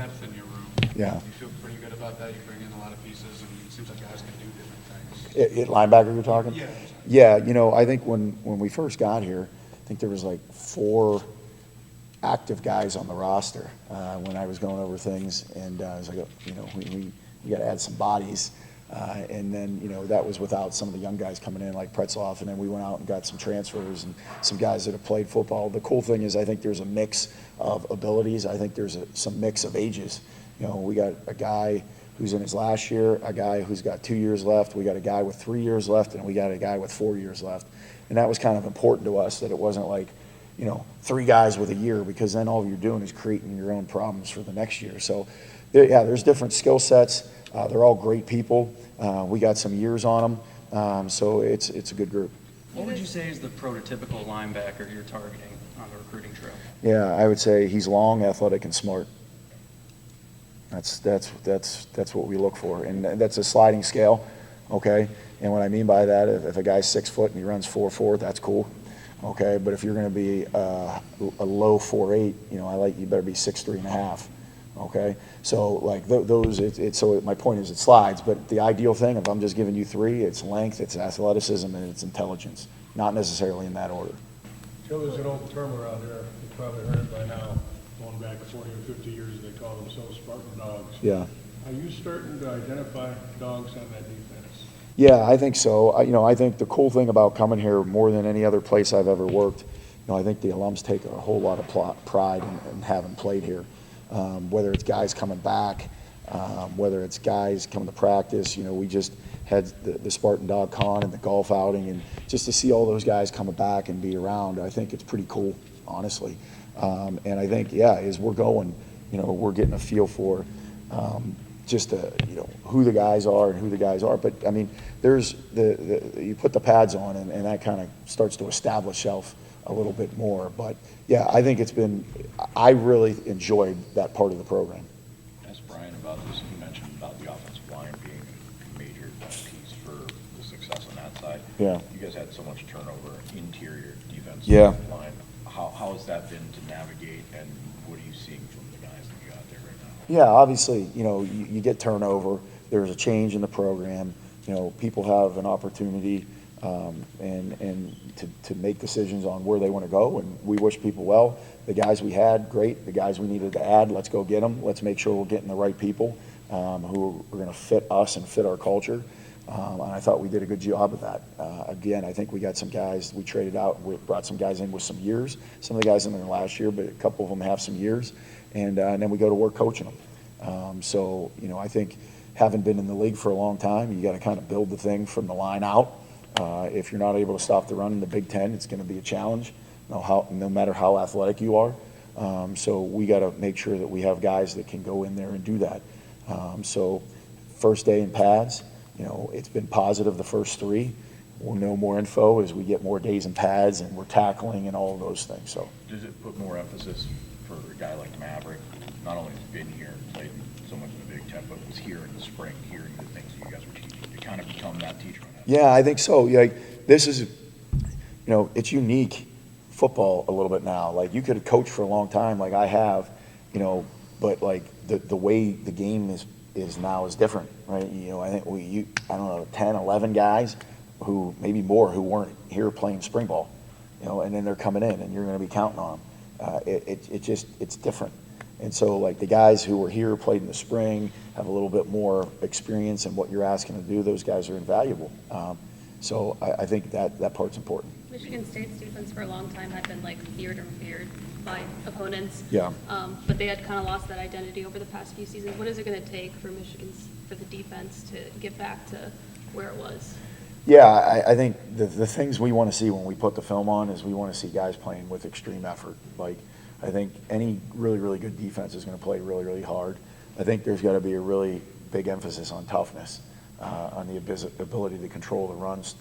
depth in your room. Yeah. You feel pretty good about that? You bring in a lot of pieces, and it seems like guys can do different things. Linebacker you're talking? Yeah. Yeah, I think when we first got here, I think there was like 4 active guys on the roster when I was going over things, and I was like, we got to add some bodies. And then, that was without some of the young guys coming in like Pretzloff, and then we went out and got some transfers and some guys that have played football. The cool thing is I think there's a mix of abilities. I think there's some mix of ages. We got a guy who's in his last year, a guy who's got 2 years left, we got a guy with 3 years left, and we got a guy with 4 years left. And that was kind of important to us, that it wasn't like, 3 guys with a year, because then all you're doing is creating your own problems for the next year. So, there's different skill sets. They're all great people. We got some years on them, so it's a good group. What would you say is the prototypical linebacker you're targeting on the recruiting trail? Yeah, I would say he's long, athletic, and smart. That's what we look for, and that's a sliding scale, okay? And what I mean by that, if a guy's 6 foot and he runs 4.4, that's cool, okay? But if you're going to be a low 4.8, you better be 6'3.5", okay? So like so my point is it slides, but the ideal thing, if I'm just giving you 3, it's length, it's athleticism, and it's intelligence, not necessarily in that order. Joe, there's an old term around here, you've probably heard it by now, going back 40 or 50 years, they call themselves Spartan dogs. Yeah. Are you starting to identify dogs on that defense? Yeah, I think so. I think the cool thing about coming here more than any other place I've ever worked, I think the alums take a whole lot of pride in having played here. Whether it's guys coming back, whether it's guys coming to practice, we just had the Spartan Dog Con and the golf outing, and just to see all those guys coming back and be around, I think it's pretty cool, honestly. And I think, as we're going, we're getting a feel for just who the guys are and who the guys are. But I mean, there's you put the pads on, and that kind of starts to establish itself a little bit more. But yeah, I think I really enjoyed that part of the program. Ask Brian about this. You mentioned about the offensive line being a major piece for the success on that side. Yeah. You guys had so much turnover, interior defensive line. How has that been to navigate, and what are you seeing from the guys that you got there right now? Yeah, obviously, you get turnover. There's a change in the program. People have an opportunity and to make decisions on where they want to go, and we wish people well. The guys we had, great. The guys we needed to add, let's go get them. Let's make sure we're getting the right people who are going to fit us and fit our culture. And I thought we did a good job of that. Again, I think we got some guys we traded out. We brought some guys in with some years. Some of the guys in there last year, but a couple of them have some years. And then we go to work coaching them. So, I think having been in the league for a long time, you got to kind of build the thing from the line out. If you're not able to stop the run in the Big Ten, it's going to be a challenge, no matter how athletic you are. So we got to make sure that we have guys that can go in there and do that. So first day in pads, it's been positive the first 3. We'll know more info as we get more days in pads and we're tackling and all of those things. So does it put more emphasis for a guy like Maverick, not only has been here and played so much in the Big Ten, but was here in the spring, hearing the things that you guys were teaching, to kind of become that teacher? Yeah, I think so. Yeah, this is, it's unique football a little bit now. Like, you could have coached for a long time, like I have, but like the way the game is now is different, right? I think I don't know, 10, 11 guys who, maybe more, who weren't here playing spring ball, and then they're coming in, and you're going to be counting on them. It's different. And so, like, the guys who were here, played in the spring, have a little bit more experience in what you're asking to do. Those guys are invaluable. So I think that part's important. Michigan State's defense for a long time had been, like, feared or feared by opponents. Yeah. But they had kind of lost that identity over the past few seasons. What is it going to take for for the defense to get back to where it was? Yeah, I think the things we want to see when we put the film on is we want to see guys playing with extreme effort. Like, I think any really, really good defense is going to play really, really hard. I think there's got to be a really big emphasis on toughness, on the ability to control the runs,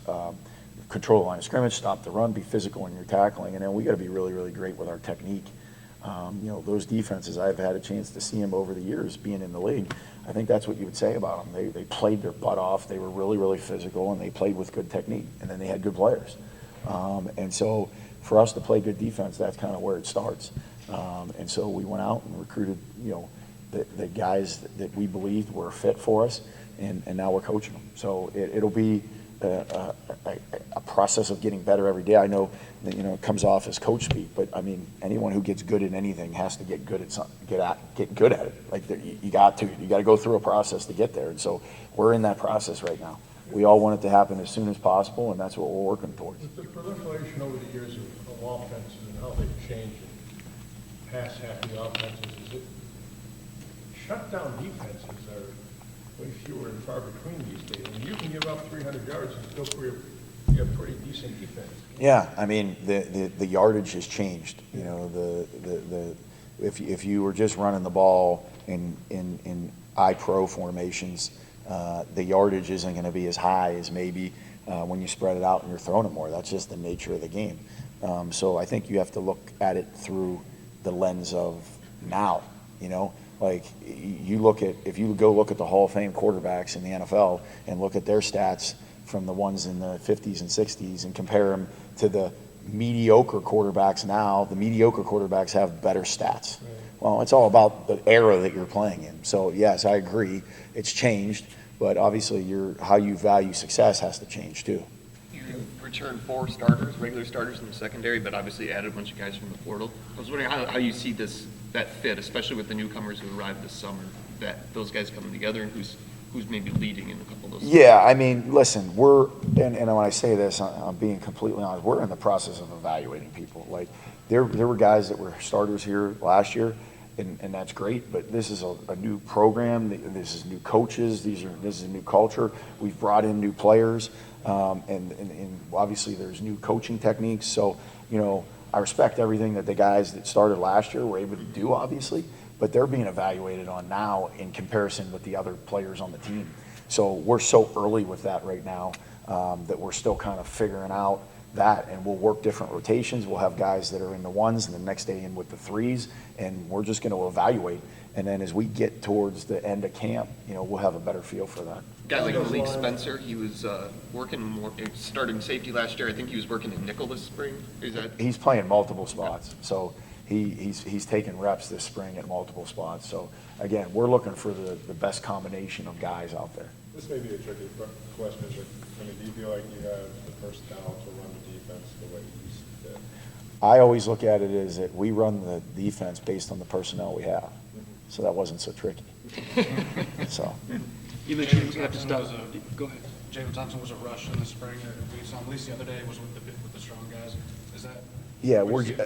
control the line of scrimmage, stop the run, be physical in your tackling, and then we got to be really, really great with our technique. Those defenses, I've had a chance to see them over the years being in the league. I think that's what you would say about them. They played their butt off. They were really, really physical, and they played with good technique, and then they had good players. And so for us to play good defense, that's kind of where it starts. And so we went out and recruited, the guys that we believed were fit for us, and now we're coaching them. So it'll be a process of getting better every day. I know that, it comes off as coach speak, but I mean, anyone who gets good at anything has to get good at something, get good at it. Like, you got to go through a process to get there. And so we're in that process right now. We all want it to happen as soon as possible, and that's what we're working towards. With the proliferation over the years of offenses and how they've changed and pass happy offenses, is it shutdown defenses are way fewer and far between these days. I mean, you can give up 300 yards and still you have pretty decent defense. Yeah, I mean, the yardage has changed. If you were just running the ball in I-pro formations, the yardage isn't going to be as high as maybe when you spread it out and you're throwing it more. That's just the nature of the game. So I think you have to look at it through the lens of now. Like, if you go look at the Hall of Fame quarterbacks in the NFL and look at their stats from the ones in the 50s and 60s and compare them to the mediocre quarterbacks now, the mediocre quarterbacks have better stats. Right. Well, it's all about the era that you're playing in. So yes, I agree, it's changed, but obviously how you value success has to change too. You returned 4 starters, regular starters in the secondary, but obviously added a bunch of guys from the portal. I was wondering how you see that fit, especially with the newcomers who arrived this summer, that those guys coming together, and who's maybe leading in a couple of those. Yeah, I mean, listen, and when I say this, I'm being completely honest, we're in the process of evaluating people. Like, there were guys that were starters here last year, and that's great, but this is a new program, this is new coaches, this is a new culture. We've brought in new players, and obviously there's new coaching techniques. So, I respect everything that the guys that started last year were able to do, obviously, but they're being evaluated on now in comparison with the other players on the team. So we're so early with that right now that we're still kind of figuring out that, and we'll work different rotations. We'll have guys that are in the 1s and the next day in with the 3s, and we're just going to evaluate. And then as we get towards the end of camp, we'll have a better feel for that. Guy like Malik Spencer, he was working more, starting safety last year. I think he was working in nickel this spring. He's playing multiple spots, so he's taking reps this spring at multiple spots. So again, we're looking for the best combination of guys out there. This may be a tricky question, but do you feel like you have the personnel to run the defense the way you used to? I always look at it as that we run the defense based on the personnel we have. So that wasn't so tricky. So. You mentioned you have to stop. Go ahead. Jalen Thompson was a rush in the spring. We saw him at least the other day was with the strong guys. Is that? Yeah,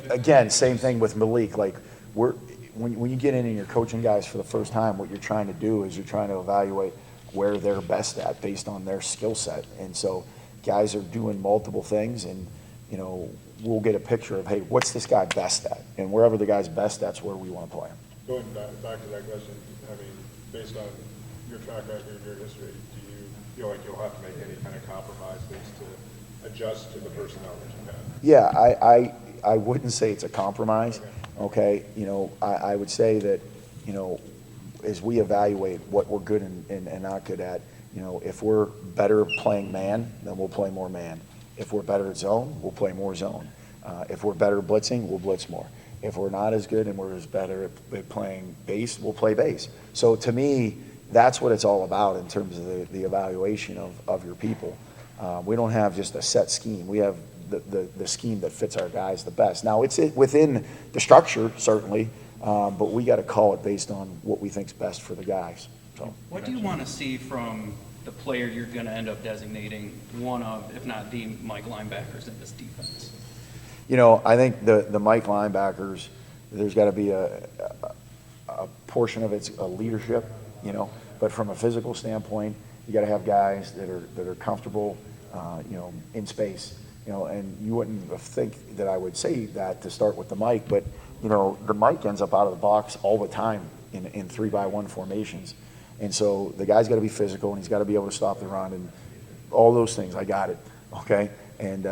again, same thing with Malik. Like, when you get in and you're coaching guys for the first time, what you're trying to do is you're trying to evaluate where they're best at based on their skill set. And so guys are doing multiple things, and we'll get a picture of, hey, what's this guy best at? And wherever the guy's best, that's where we want to play him. Going back to that question, I mean, based on your track record, your history, do you feel like you'll have to make any kind of compromises to adjust to the personnel that you have? Yeah, I wouldn't say it's a compromise, okay? I would say that, as we evaluate what we're good and not good at, if we're better playing man, then we'll play more man. If we're better at zone, we'll play more zone. If we're better blitzing, we'll blitz more. If we're not as good and we're as better at playing base, we'll play base. So to me, that's what it's all about in terms of the evaluation of your people. We don't have just a set scheme. We have the scheme that fits our guys the best. Now, it's within the structure, certainly, but we got to call it based on what we think's best for the guys. So. What do you want to see from the player you're going to end up designating one of, if not the Mike linebackers in this defense? I think the Mike linebackers, there's got to be a portion of it's a leadership, but from a physical standpoint, you got to have guys that are comfortable, in space, and you wouldn't think that I would say that to start with the Mike, but the Mike ends up out of the box all the time in 3-by-1 formations, and so the guy's got to be physical and he's got to be able to stop the run and all those things. I got it, okay. And,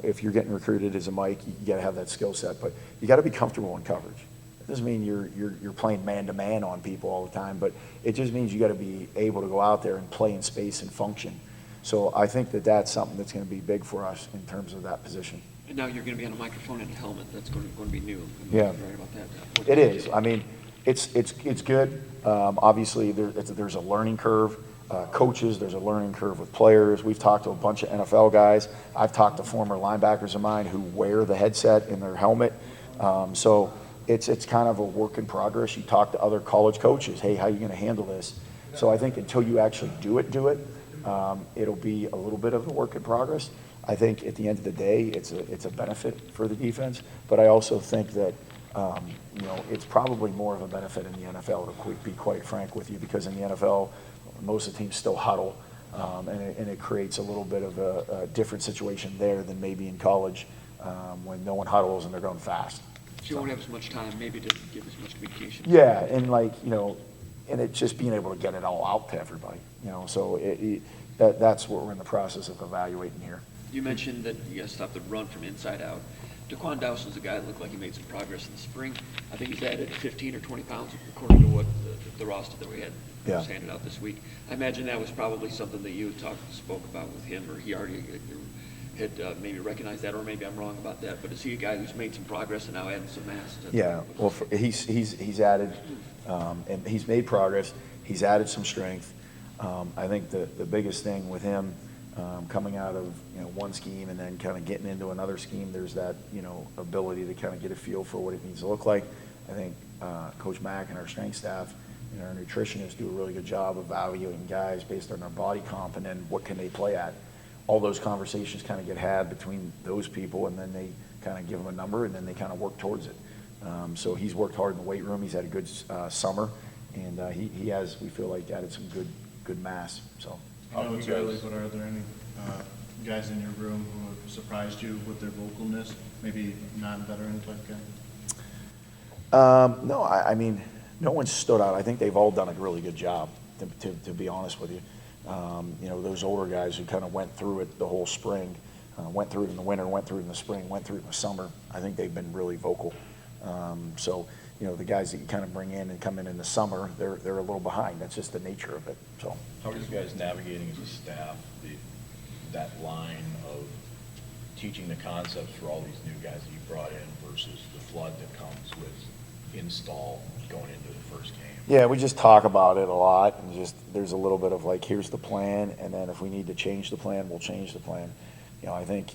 if you're getting recruited as a Mike, you got to have that skill set. But you got to be comfortable in coverage. It doesn't mean you're playing man-to-man on people all the time, but it just means you got to be able to go out there and play in space and function. So I think that's something that's going to be big for us in terms of that position. And now you're going to be on a microphone and a helmet. That's going to be new. Yeah. Right about that. It is. I mean, It's good. Obviously, there's a learning curve. Coaches, there's a learning curve with players. We've talked to a bunch of NFL guys. I've talked to former linebackers of mine who wear the headset in their helmet. So it's kind of a work in progress. You talk to other college coaches, hey, how are you going to handle this? So I think until you actually do it, it'll be a little bit of a work in progress. I think at the end of the day, it's a benefit for the defense, but I also think that it's probably more of a benefit in the NFL, to be quite frank with you, because in the NFL, most of the teams still huddle, and it creates a little bit of a different situation there than maybe in college, when no one huddles and they're going fast. So you won't have as much time maybe to give as much communication. Yeah, and and it's just being able to get it all out to everybody, so that's what we're in the process of evaluating here. You mentioned that you got to stop the run from inside out. Daquan Dowson's a guy that looked like he made some progress in the spring. I think he's added 15 or 20 pounds according to what the roster that we had was handed out this week. I imagine that was probably something that you spoke about with him, or he already had maybe recognized that, or maybe I'm wrong about that. But is he a guy who's made some progress and now adding some mass? Yeah, well, he's added, and he's made progress. He's added some strength. I think the biggest thing with him, coming out of one scheme and then kind of getting into another scheme, there's that ability to kind of get a feel for what it needs to look like. I think Coach Mack and our strength staff and our nutritionists do a really good job of evaluating guys based on their body comp and then what can they play at. All those conversations kind of get had between those people, and then they kind of give them a number and then they kind of work towards it. So he's worked hard in the weight room. He's had a good summer, and he has, we feel like, added some good mass. So. I know it's early, but are there any guys in your room who have surprised you with their vocalness? Maybe non-veteran type guy? No, I mean, no one stood out. I think they've all done a really good job, to be honest with you. Those older guys who kind of went through it the whole spring, went through it in the winter, went through it in the spring, went through it in the summer, I think they've been really vocal. So the guys that you kind of bring in and come in the summer, they're a little behind. That's just the nature of it. So. How are you guys navigating as a staff that line of teaching the concepts for all these new guys that you brought in versus the flood that comes with install going into the first game? Yeah, we just talk about it a lot, and just there's a little bit of like, here's the plan, and then if we need to change the plan, we'll change the plan. I think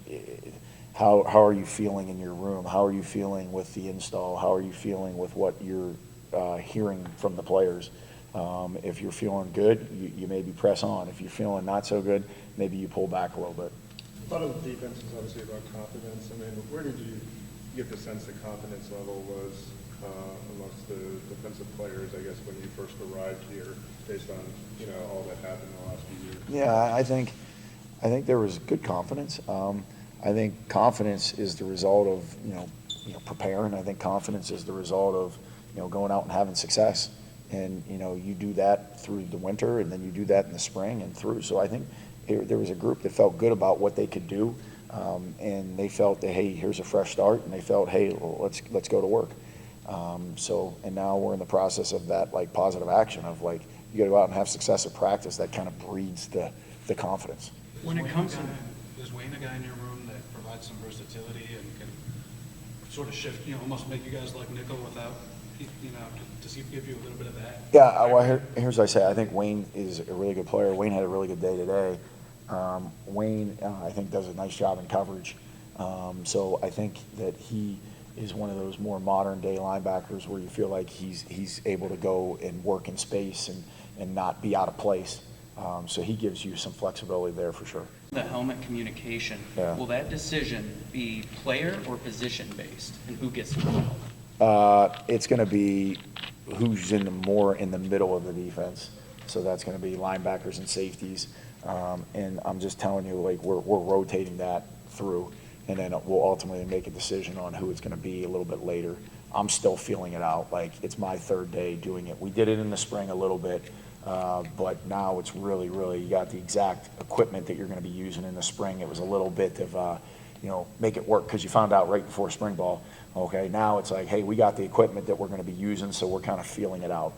how are you feeling in your room? How are you feeling with the install? How are you feeling with what you're hearing from the players? If you're feeling good, you maybe press on. If you're feeling not so good, maybe you pull back a little bit. A lot of the defense is obviously about confidence. I mean, where did you get the sense the confidence level was amongst the defensive players, I guess, when you first arrived here, based on, all that happened in the last few years? Yeah, I think there was good confidence. I think confidence is the result of, preparing. I think confidence is the result of, going out and having success. And, you do that through the winter, and then you do that in the spring and through. So I think there was a group that felt good about what they could do, and they felt that, hey, here's a fresh start, and they felt, hey, well, let's go to work. And now we're in the process of that, like, positive action of, like, you got to go out and have success at practice. That kind of breeds the confidence. When it comes to, is Wayne a guy in your room that provides some versatility and can sort of shift, almost make you guys like nickel without, to give you a little bit of that? Yeah, well, here's what I say. I think Wayne is a really good player. Wayne had a really good day today. Wayne, I think, does a nice job in coverage. So I think that he is one of those more modern day linebackers where you feel like he's able to go and work in space and not be out of place. So he gives you some flexibility there for sure. The helmet communication, will that decision be player or position based, and who gets the helmet? It's going to be who's more in the middle of the defense. So that's going to be linebackers and safeties. And I'm just telling you, like, we're rotating that through, and then we'll ultimately make a decision on who it's going to be a little bit later. I'm still feeling it out. Like, it's my third day doing it. We did it in the spring a little bit, but now it's really, you got the exact equipment that you're going to be using in the spring. It was a little bit of, make it work, because you found out right before spring ball. Okay, now it's like, hey, we got the equipment that we're going to be using, so we're kind of feeling it out.